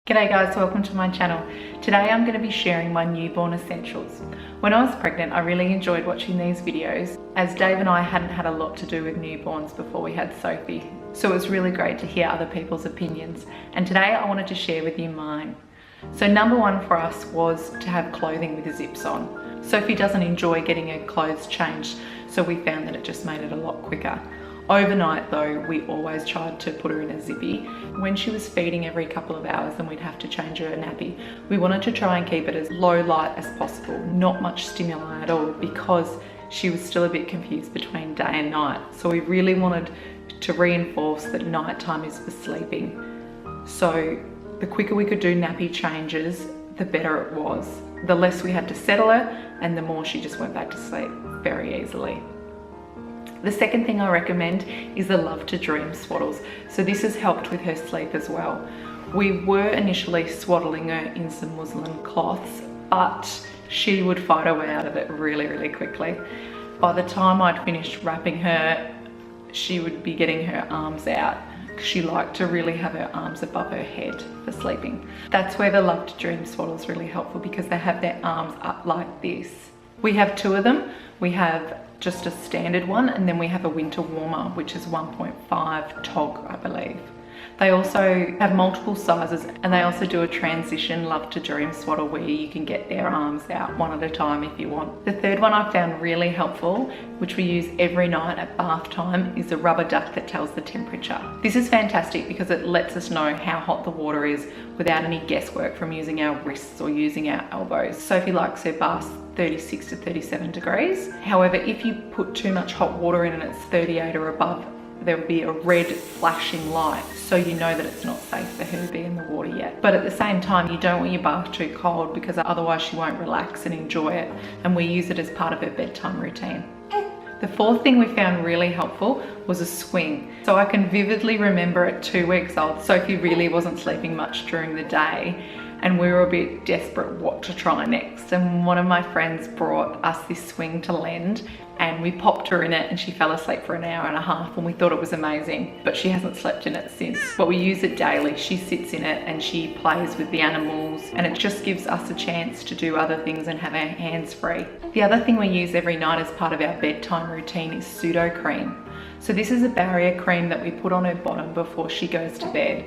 G'day guys, welcome to my channel. Today I'm going to be sharing my newborn essentials. When I was pregnant, I really enjoyed watching these videos as Dave and I hadn't had a lot to do with newborns before we had Sophie. So it was really great to hear other people's opinions. And today I wanted to share with you mine. So number one for us was to have clothing with the zips on. Sophie doesn't enjoy getting her clothes changed, so we found that it just made it a lot quicker. Overnight though, we always tried to put her in a zippy. When she was feeding every couple of hours, then we'd have to change her a nappy. We wanted to try and keep it as low light as possible, not much stimuli at all, because she was still a bit confused between day and night. So we really wanted to reinforce that nighttime is for sleeping. So the quicker we could do nappy changes, the better it was. The less we had to settle her, and the more she just went back to sleep very easily. The second thing I recommend is the Love to Dream swaddles. So this has helped with her sleep as well. We were initially swaddling her in some muslin cloths, but she would fight her way out of it really quickly. By the time I'd finished wrapping her, she would be getting her arms out. She liked to really have her arms above her head for sleeping. That's where the Love to Dream swaddle is really helpful, because they have their arms up like this. We have two of them. We have just a standard one, and then we have a winter warmer, which is 1.5 tog, I believe. They also have multiple sizes, and they also do a transition Love to Dream swaddle where you can get their arms out one at a time if you want. The third one I found really helpful, which we use every night at bath time, is a rubber duck that tells the temperature. This is fantastic because it lets us know how hot the water is without any guesswork from using our wrists or using our elbows. Sophie likes her baths 36 to 37 degrees. However, if you put too much hot water in and it's 38 or above, there will be a red flashing light, so you know that it's not safe for her to be in the water yet. But at the same time, you don't want your bath too cold, because otherwise she won't relax and enjoy it, and we use it as part of her bedtime routine. The fourth thing we found really helpful was a swing. So I can vividly remember at 2 weeks old, Sophie really wasn't sleeping much during the day, and we were a bit desperate what to try next. And one of my friends brought us this swing to lend, and we popped her in it and she fell asleep for an hour and a half, and we thought it was amazing, but she hasn't slept in it since. But we use it daily. She sits in it and she plays with the animals, and it just gives us a chance to do other things and have our hands free. The other thing we use every night as part of our bedtime routine is Sudocream. So this is a barrier cream that we put on her bottom before she goes to bed.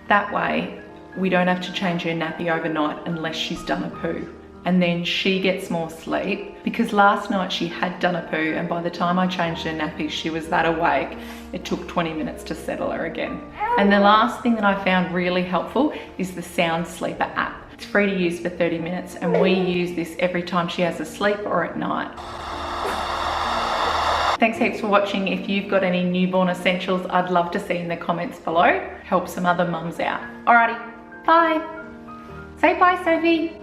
That way, we don't have to change her nappy overnight unless she's done a poo. And then she gets more sleep, because last night she had done a poo, and by the time I changed her nappy, she was that awake. It took 20 minutes to settle her again. And the last thing that I found really helpful is the Sound Sleeper app. It's free to use for 30 minutes, and we use this every time she has a sleep or at night. Thanks heaps for watching. If you've got any newborn essentials, I'd love to see in the comments below. Help some other mums out. Alrighty, bye. Say bye, Sophie.